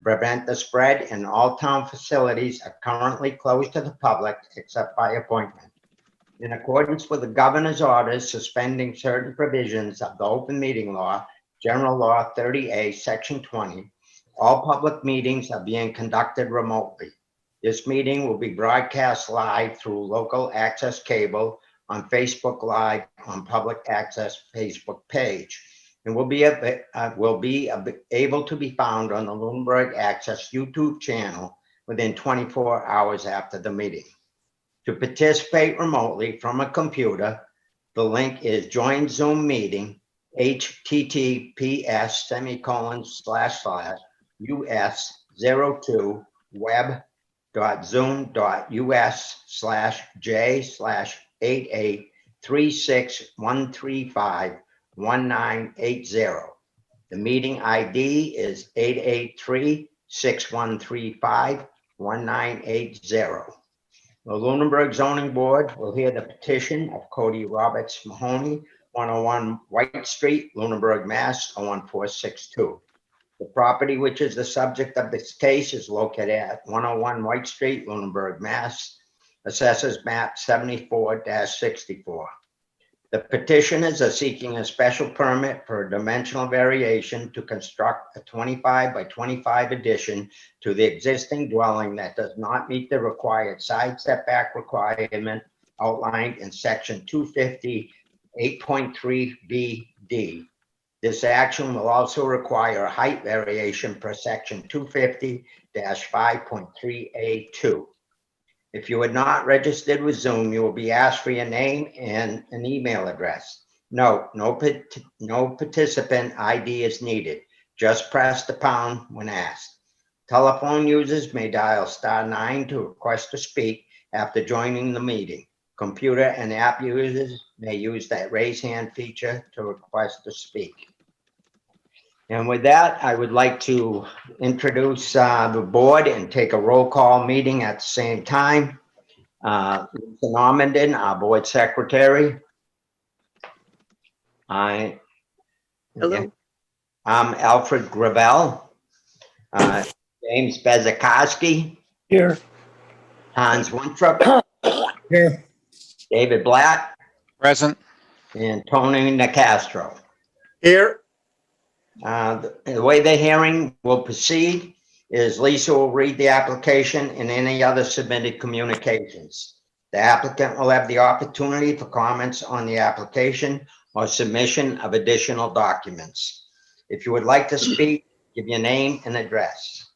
prevent the spread, and all town facilities are currently closed to the public except by appointment. In accordance with the governor's orders suspending certain provisions of the open meeting law, General Law 30A, Section 20, all public meetings are being conducted remotely. This meeting will be broadcast live through local access cable on Facebook Live on public access Facebook page, and will be able to be found on the Lunenburg Access YouTube channel within 24 hours after the meeting. To participate remotely from a computer, the link is Join Zoom Meeting, https://us.zoom.us/88361351351980. The meeting ID is 883-6135-1980. The Lunenburg Zoning Board will hear the petition of Cody Roberts Mahoney, 101 White Street, Lunenburg, Mass. 01462. The property which is the subject of this case is located at 101 White Street, Lunenburg, Mass. Assessors map 74-64. The petitioners are seeking a special permit for a dimensional variation to construct a 25 by 25 addition to the existing dwelling that does not meet the required side setback requirement outlined in section 250 8.3BD. This action will also require a height variation per section 250-5.3A2. If you are not registered with Zoom, you will be asked for your name and an email address. Note, no participant ID is needed. Just press the pound when asked. Telephone users may dial *9 to request to speak after joining the meeting. Computer and app users may use that raise hand feature to request to speak. And with that, I would like to introduce the board and take a roll call meeting at the same time. Lisa Normandin, our board secretary. Hello. I'm Alfred Gravel. James Bezikowski. Here. Hans Winthrop. Here. David Blatt. Present. And Tony Nicastro. Here. The way the hearing will proceed is Lisa will read the application and any other submitted communications. The applicant will have the opportunity for comments on the application or submission of additional documents. If you would like to speak, give your name and address.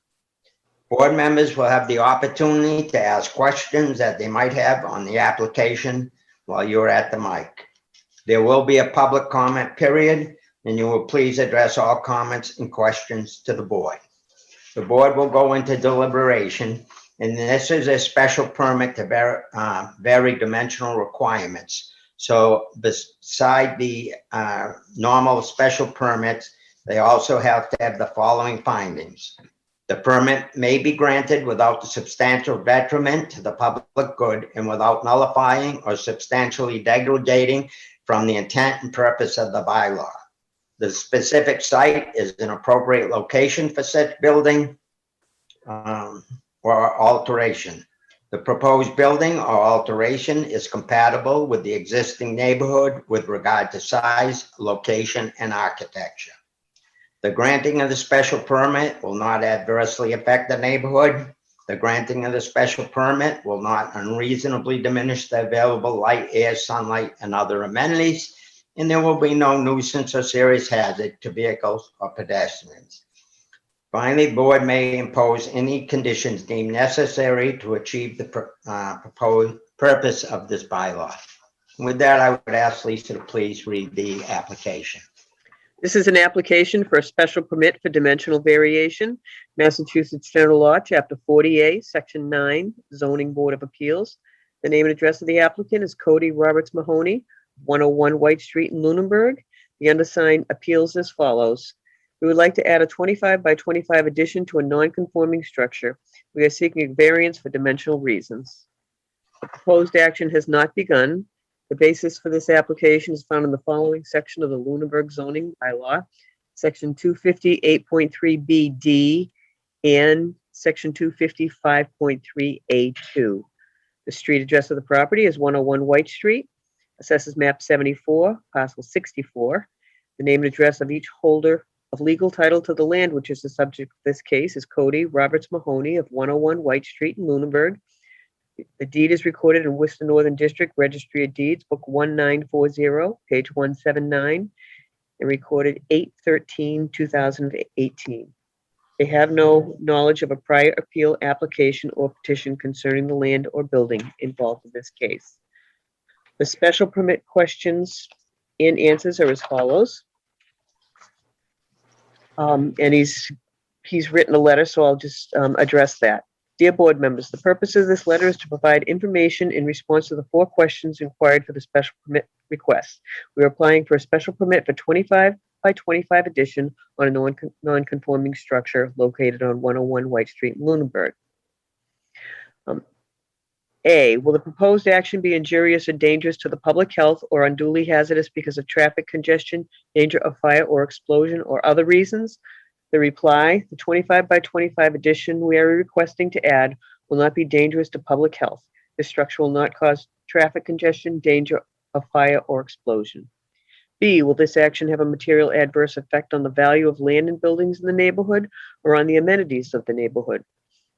Board members will have the opportunity to ask questions that they might have on the application while you're at the mic. There will be a public comment period, and you will please address all comments and questions to the board. The board will go into deliberation, and this is a special permit to vary dimensional requirements. So beside the normal special permits, they also have to have the following findings. The permit may be granted without substantial detriment to the public good and without nullifying or substantially degrading from the intent and purpose of the bylaw. The specific site is an appropriate location for such building or alteration. The proposed building or alteration is compatible with the existing neighborhood with regard to size, location, and architecture. The granting of the special permit will not adversely affect the neighborhood. The granting of the special permit will not unreasonably diminish the available light, air, sunlight, and other amenities, and there will be no nuisance or serious hazard to vehicles or pedestrians. Finally, the board may impose any conditions deemed necessary to achieve the proposed purpose of this bylaw. With that, I would ask Lisa to please read the application. This is an application for a special permit for dimensional variation, Massachusetts General Law, Chapter 40A, Section 9, Zoning Board of Appeals. The name and address of the applicant is Cody Roberts Mahoney, 101 White Street in Lunenburg. The undersigned appeals as follows. We would like to add a 25 by 25 addition to a non-conforming structure. We are seeking a variance for dimensional reasons. The proposed action has not begun. The basis for this application is found in the following section of the Lunenburg zoning bylaw, section 250 8.3BD, and section 255.3A2. The street address of the property is 101 White Street, assesses map 74, parcel 64. The name and address of each holder of legal title to the land, which is the subject of this case, is Cody Roberts Mahoney of 101 White Street in Lunenburg. The deed is recorded in Worcester Northern District Registry of Deeds, Book 1940, page 179, and recorded 8/13/2018. They have no knowledge of a prior appeal, application, or petition concerning the land or building involved in this case. The special permit questions and answers are as follows. And he's written a letter, so I'll just address that. Dear board members, the purpose of this letter is to provide information in response to the 4 questions inquired for the special permit request. We are applying for a special permit for 25 by 25 addition on a non-conforming structure located on 101 White Street in Lunenburg. A, will the proposed action be injurious or dangerous to the public health or unduly hazardous because of traffic congestion, danger of fire or explosion, or other reasons? The reply, the 25 by 25 addition we are requesting to add will not be dangerous to public health. This structure will not cause traffic congestion, danger of fire or explosion. B, will this action have a material adverse effect on the value of land and buildings in the neighborhood or on the amenities of the neighborhood?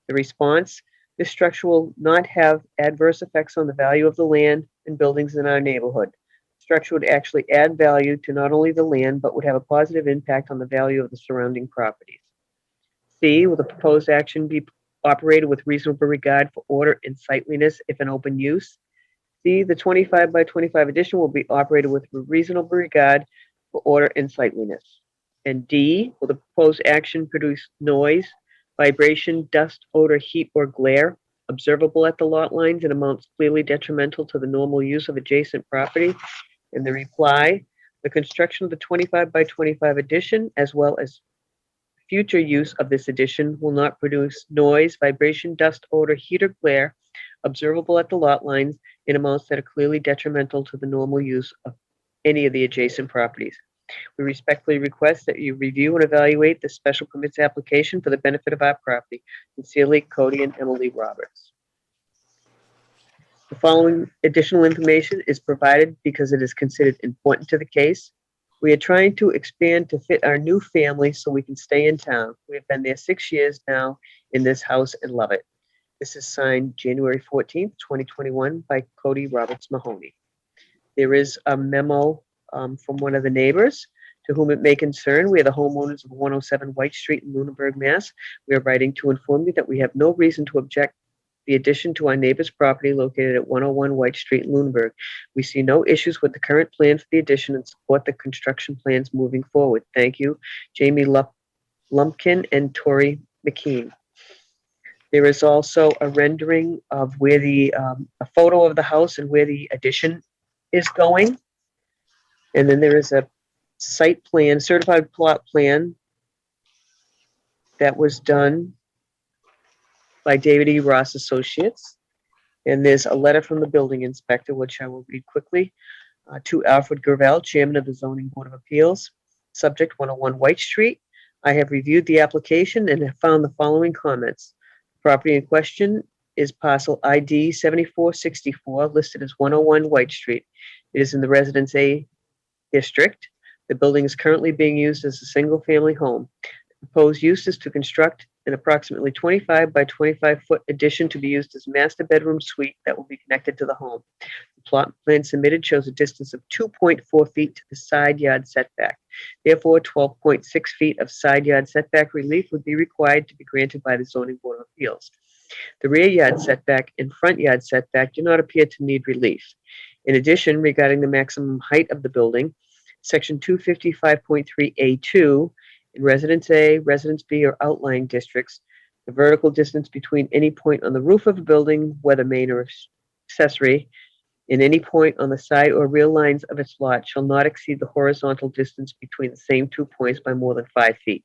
The response, this structure will not have adverse effects on the value of the land and buildings in our neighborhood. The structure would actually add value to not only the land, but would have a positive impact on the value of the surrounding properties. C, will the proposed action be operated with reasonable regard for order and sightliness if an open use? D, the 25 by 25 addition will be operated with reasonable regard for order and sightliness. And D, will the proposed action produce noise, vibration, dust, odor, heat, or glare observable at the lot lines in amounts clearly detrimental to the normal use of adjacent property? And the reply, the construction of the 25 by 25 addition, as well as future use of this addition, will not produce noise, vibration, dust, odor, heat, or glare observable at the lot lines in amounts that are clearly detrimental to the normal use of any of the adjacent properties. We respectfully request that you review and evaluate the special permits application for the benefit of our property. Sincerely, Cody and Emily Roberts. The following additional information is provided because it is considered important to the case. We are trying to expand to fit our new family so we can stay in town. We have been there 6 years now in this house and love it. This is signed January 14th, 2021 by Cody Roberts Mahoney. There is a memo from one of the neighbors to whom it may concern. We are the homeowners of 107 White Street in Lunenburg, Mass. We are writing to inform you that we have no reason to object the addition to our neighbor's property located at 101 White Street in Lunenburg. We see no issues with the current plan for the addition and support the construction plans moving forward. Thank you, Jamie Lumpkin and Tori McKean. There is also a rendering of where a photo of the house and where the addition is going. And then there is a site plan, certified plot plan that was done by David E. Ross Associates. And there's a letter from the building inspector, which I will read quickly, to Alfred Gravel, Chairman of the Zoning Board of Appeals, subject 101 White Street. I have reviewed the application and have found the following comments. Property in question is parcel ID 7464, listed as 101 White Street. It is in the Residence A district. The building is currently being used as a single-family home. The proposed use is to construct an approximately 25 by 25 foot addition to be used as master bedroom suite that will be connected to the home. The plot plan submitted shows a distance of 2.4 feet to the side yard setback. Therefore, 12.6 feet of side yard setback relief would be required to be granted by the Zoning Board of Appeals. The rear yard setback and front yard setback do not appear to need relief. In addition, regarding the maximum height of the building, Section 255.3A2, in Residence A, Residence B, or outlying districts, the vertical distance between any point on the roof of a building, whether main or accessory, and any point on the side or rear lines of its lot shall not exceed the horizontal distance between the same 2 points by more than 5 feet.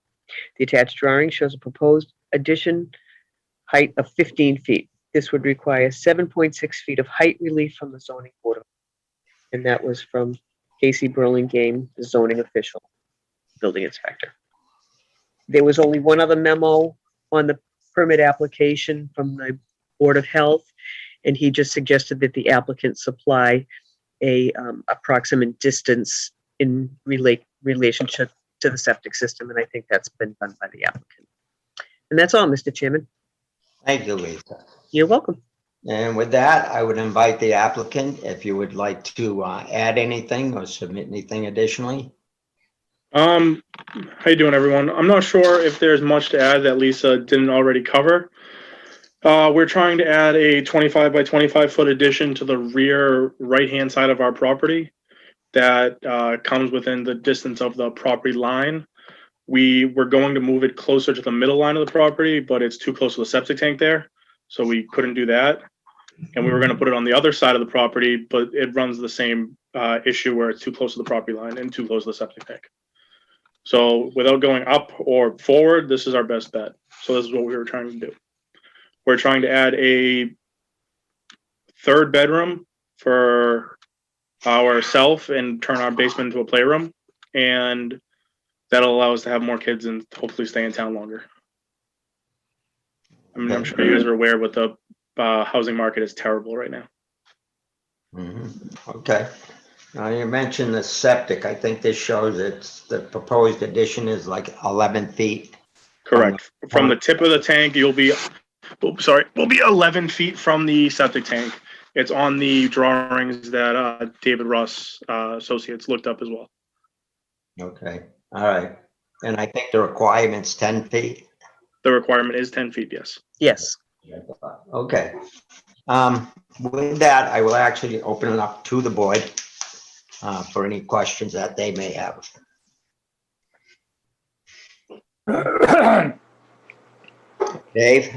The attached drawing shows a proposed addition height of 15 feet. This would require 7.6 feet of height relief from the Zoning Board of Appeals. And that was from Casey Burlingame, the zoning official, building inspector. There was only one other memo on the permit application from the Board of Health, and he just suggested that the applicant supply a approximate distance in relationship to the septic system, and I think that's been done by the applicant. And that's all, Mr. Chairman. Thank you, Lisa. You're welcome. And with that, I would invite the applicant, if you would like to add anything or submit anything additionally. How you doing, everyone? I'm not sure if there's much to add that Lisa didn't already cover. We're trying to add a 25 by 25 foot addition to the rear right-hand side of our property that comes within the distance of the property line. We were going to move it closer to the middle line of the property, but it's too close to the septic tank there, so we couldn't do that. And we were going to put it on the other side of the property, but it runs the same issue where it's too close to the property line and too close to the septic tank. So without going up or forward, this is our best bet. So this is what we were trying to do. We're trying to add a third bedroom for ourselves and turn our basement into a playroom. And that'll allow us to have more kids and hopefully stay in town longer. I mean, I'm sure you guys are aware, but the housing market is terrible right now. Okay. Now you mentioned the septic. I think this shows it's the proposed addition is like 11 feet. Correct. From the tip of the tank, we'll be 11 feet from the septic tank. It's on the drawings that David Ross Associates looked up as well. Okay. All right. And I think the requirement's 10 feet. The requirement is 10 feet, yes. Yes. Okay. With that, I will actually open it up to the board for any questions that they may have. Dave?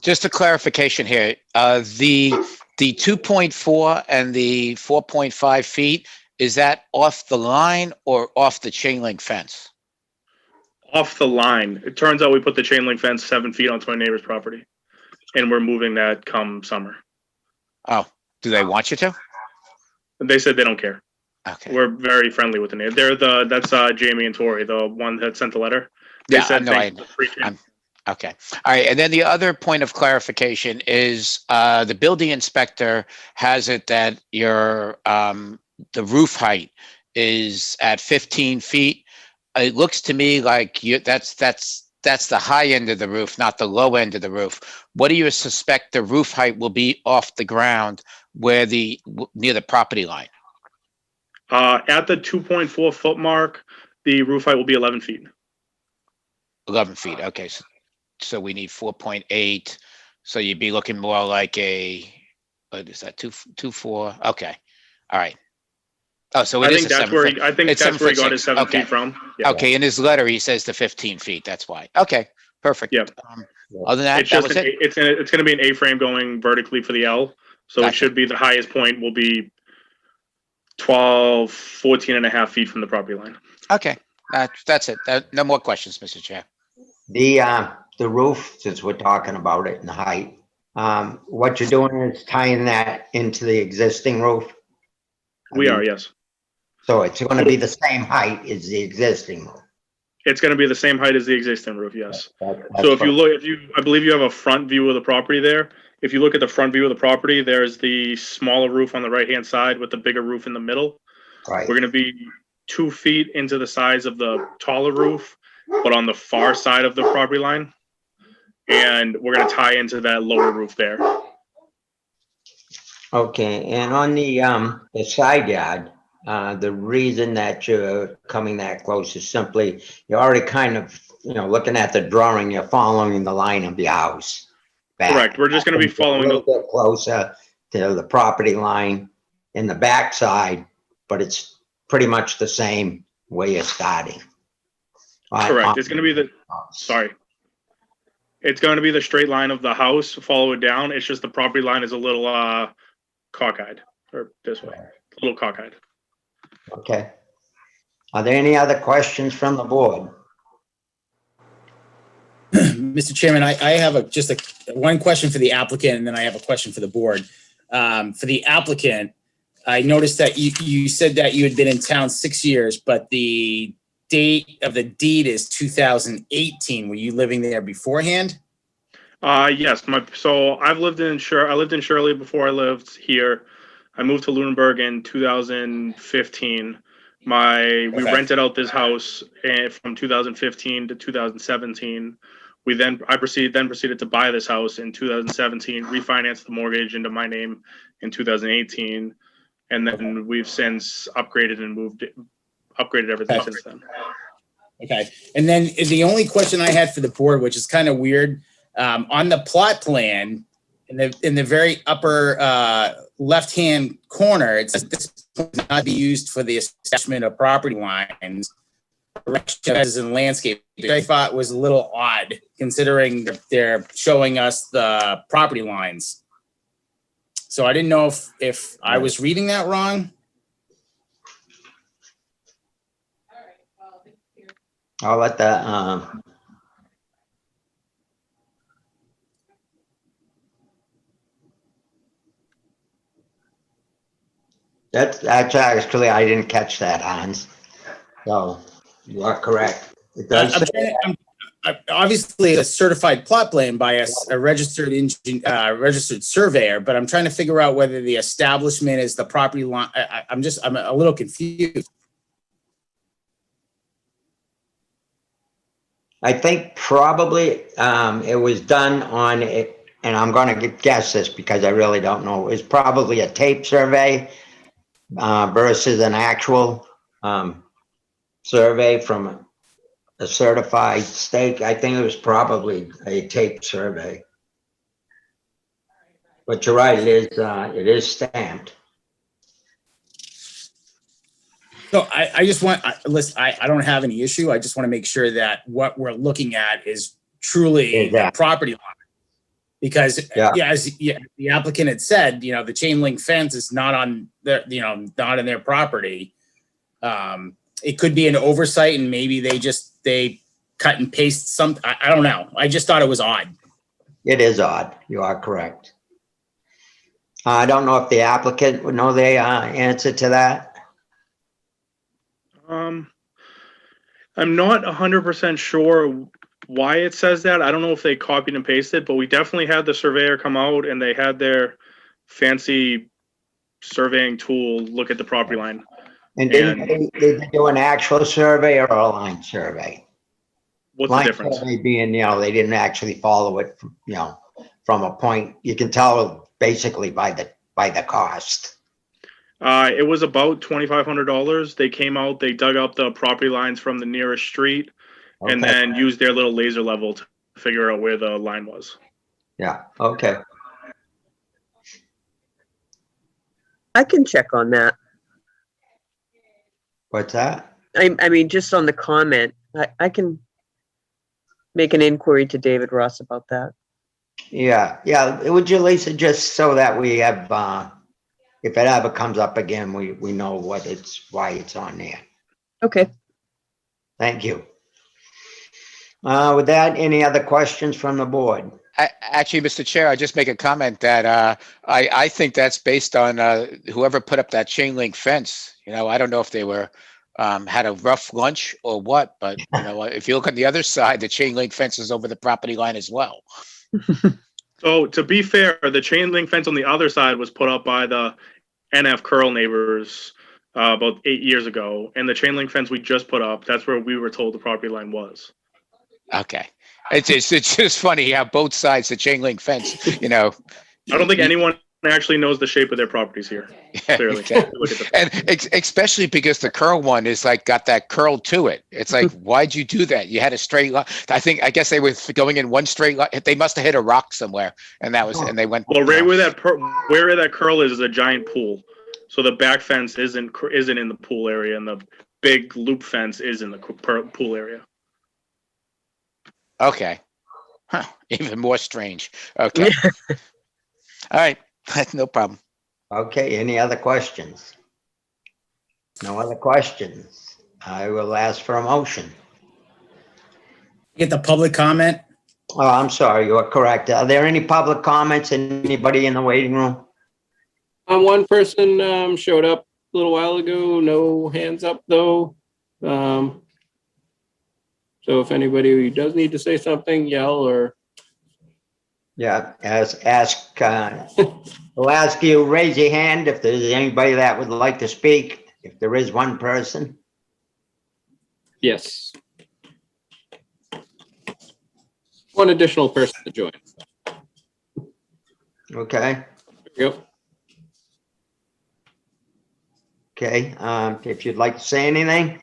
Just a clarification here. The 2.4 and the 4.5 feet, is that off the line or off the chain link fence? Off the line. It turns out we put the chain link fence 7 feet onto my neighbor's property, and we're moving that come summer. Oh, do they want you to? They said they don't care. Okay. We're very friendly with the neighbor. That's Jamie and Tori, the one that sent the letter. They Yeah, said no, thanks for the free camp. Okay. All right. And then the other point of clarification is the building inspector has it that your the roof height is at 15 feet. It looks to me like that's the high end of the roof, not the low end of the roof. What do you suspect the roof height will be off the ground near the property line? At the 2.4 foot mark, the roof height will be 11 feet. 11 feet. Okay. So we need 4.8. So you'd be looking more like what is that? 2.4. Okay. All right. Oh, so I think that's where he got his 7 Okay. feet from. Yeah. Okay. In his letter, he says the 15 feet. That's why. Okay. Perfect. Yep. Other than that, It's that just was it. it's going to be an A-frame going vertically for the L. So Gotcha. it should be the highest point will be 14 and a half feet from the property line. Okay. That's it. No more questions, Mr. Chair. The roof, since we're talking about it and the height, what you're doing is tying that into the existing roof? We are, yes. So it's going to be the same height as the existing roof? It's going to be the same height as the existing roof, yes. That's So if you look, I believe you have a front view of the property there. If you look at the front view of the property, there's the smaller roof on the right-hand side with the bigger roof in the middle. right. We're going to be 2 feet into the size of the taller roof, but on the far side of the property line. And we're going to tie into that lower roof there. Okay, and on the side yard, the reason that you're coming that close is simply, you're already kind of, looking at the drawing, you're following the line of the house. back. Correct. We're just going to be following A little bit closer to the property line in the backside, but it's pretty much the same way you're starting. Correct. It's going to be It's going to be the straight line of the house, follow it down. It's just the property line is a little cockeyed, or this way, a little cockeyed. Okay. Are there any other questions from the board? Mr. Chairman, I have one question for the applicant, and then I have a question for the board. For the applicant, I noticed that you said that you had been in town 6 years, but the date of the deed is 2018. Were you living there beforehand? Yes, so I lived in Shirley before I lived here. I moved to Lunenburg in 2015. We Okay. rented out this house from 2015 to 2017. I proceeded to buy this house in 2017, refinanced the mortgage into my name in 2018, and then we've since upgraded everything Okay. since then. Okay. And then the only question I had for the board, which is kind of weird, on the plot plan, in the very upper left-hand corner, it says this will not be used for the establishment of property lines as in landscape, which I thought was a little odd considering that they're showing us the property lines. So I didn't know if I was reading that wrong. I'll let the, that's actually, I didn't catch that, Hans. So you are correct. It does say Obviously a certified plot plan by a registered registered surveyor, but I'm trying to figure out whether the establishment is the property line. I'm a little confused. I think probably it was done on it, and I'm going to guess this because I really don't know. It was probably a tape survey versus an actual survey from a certified stake. I think it was probably a tape survey. But you're right, it is stamped. So I just want, listen, I don't have any issue. I just want to make sure that what we're looking at is truly the property line. Because as the applicant had said, the chain link fence is not on their, not in their property. It could be an oversight and maybe they cut and paste some, I don't know. I just thought it was odd. It is odd. You are correct. I don't know if the applicant would know the answer to that. I'm not 100% sure why it says that. I don't know if they copied and pasted, but we definitely had the surveyor come out and they had their fancy surveying tool look at the property line. And did they do an actual survey or a line survey? What's Line the difference? survey being, they didn't actually follow it, from a point. You can tell basically by the cost. It was about $2,500. They came out, they dug up the property lines from the nearest street and then used their little laser level to figure out where the line was. Yeah, okay. I can check on that. What's that? I mean, just on the comment, I can make an inquiry to David Ross about that. Yeah. Would you, Lisa, just so that we have, if it ever comes up again, we know why it's on there. Okay. Thank you. With that, any other questions from the board? Actually, Mr. Chair, I just make a comment that I think that's based on whoever put up that chain link fence. I don't know if they were had a rough lunch or what, but if you look on the other side, the chain link fence is over the property line as well. So to be fair, the chain link fence on the other side was put up by the NF Curl neighbors about 8 years ago, and the chain link fence we just put up, that's where we were told the property line was. Okay. It's just funny how both sides, the chain link fence, I don't think anyone actually knows the shape of their properties here. Clearly. And especially because the curl one is got that curl to it. It's like, why'd you do that? You had a straight line. I guess they were going in one straight line. They must have hit a rock somewhere, and and they went. Well, right where that curl is a giant pool. So the back fence isn't in the pool area, and the big loop fence is in the pool area. Okay. Huh. Even more strange. Okay. All right. No problem. Okay, any other questions? No other questions. I will ask for a motion. Get the public comment. Oh, I'm sorry, you are correct. Are there any public comments? Anybody in the waiting room? One person showed up a little while ago. No hands up though. So if anybody does need to say something, yell or, Yeah, we'll ask you, raise your hand if there's anybody that would like to speak, if there is one person. yes. One additional person to join. Okay, Yep. okay, if you'd like to say anything,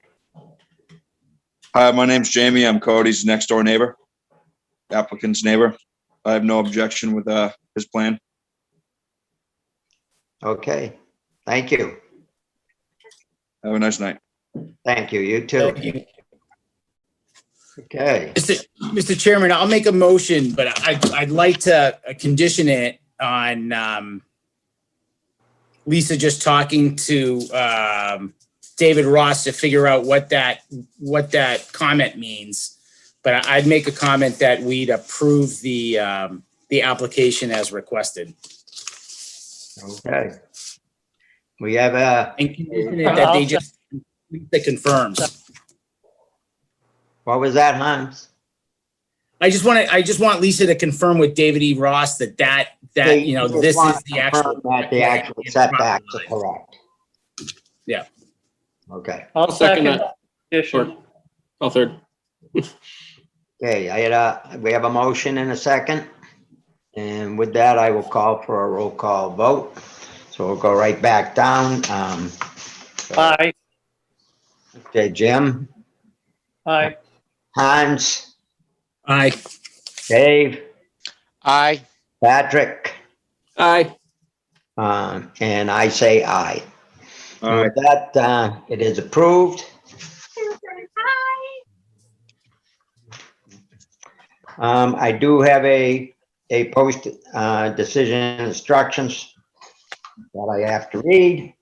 Hi, my name's Jamie. I'm Cody's next door neighbor, applicant's neighbor. I have no objection with his plan. okay, thank you, Have a nice night. thank you, you too, Thank you. okay. Mr. Chairman, I'll make a motion, but I'd like to condition it on Lisa just talking to David Ross to figure out what that comment means. But I'd make a comment that we'd approve the application as requested. Okay. We have a, And condition it that they just that confirms. what was that, Hans? I just want Lisa to confirm with David E. Ross that you know, You this just is the wanna actual. confirm that the actual setbacks are correct. Yeah. Okay, I'll second that. Addition. I'll third. okay, we have a motion and a second. And with that, I will call for a roll call vote. So we'll go right back down. Aye. Okay, Jim, Aye. Hans, Aye. Dave, Aye. Patrick, Aye. and I say aye. All And right. with that, it is approved. I do have a post decision instructions that I have to read.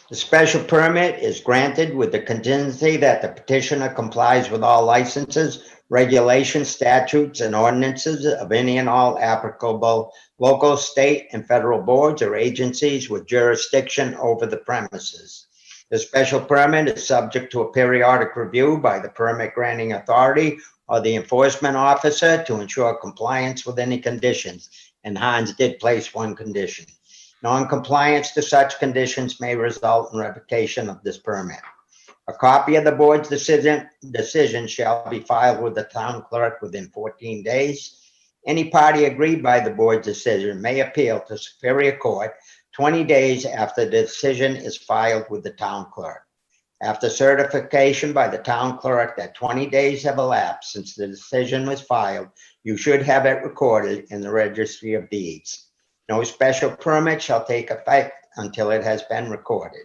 The special permit is granted with the contingency that the petitioner complies with all licenses, regulations, statutes, and ordinances of any and all applicable local, state, and federal boards or agencies with jurisdiction over the premises. The special permit is subject to a periodic review by the permit granting authority or the enforcement officer to ensure compliance with any conditions. And Hans did place one condition. Non-compliance to such conditions may result in revocation of this permit. A copy of the board's decision shall be filed with the town clerk within 14 days. Any party aggrieved by the board's decision may appeal to Superior Court 20 days after the decision is filed with the town clerk. After certification by the town clerk that 20 days have elapsed since the decision was filed, you should have it recorded in the Registry of Deeds. No special permit shall take effect until it has been recorded.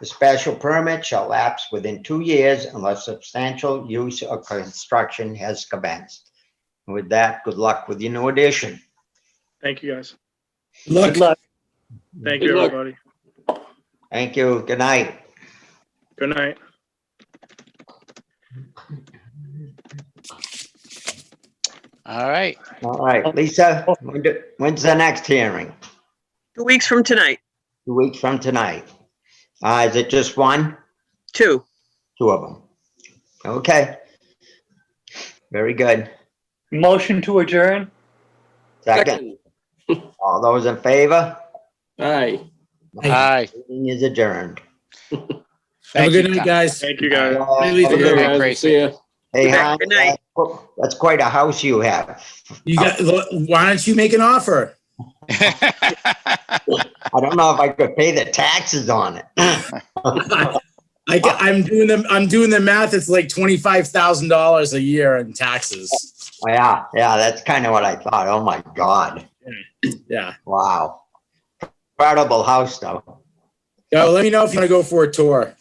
The special permit shall lapse within 2 years unless substantial use or construction has commenced. And with that, good luck with your new addition. Thank you, guys. Look. Good luck. Thank Good you, luck. everybody. Thank you. Good night. Good night. All right. All right, Lisa, when's the next hearing? 2 weeks from tonight. 2 weeks from tonight. Is it just one? 2. 2 of them. Okay. Very good. Motion to adjourn? Second, all those in favor? Aye. Aye. Meeting is adjourned. Have a Thank good you, night, Tom. guys. Thank you, guys. Hey, Lisa. Have a Yeah, good night, guys, Gracie. see ya. Hey, Good night. Hans, Good night. that's quite a house you have. Why don't you make an offer? I don't know if I could pay the taxes on it. I'm doing the math. It's like $25,000 a year in taxes. Yeah, that's kind of what I thought. Oh my God. Yeah. Wow. Incredible house though. Let me know if you want to go for a tour.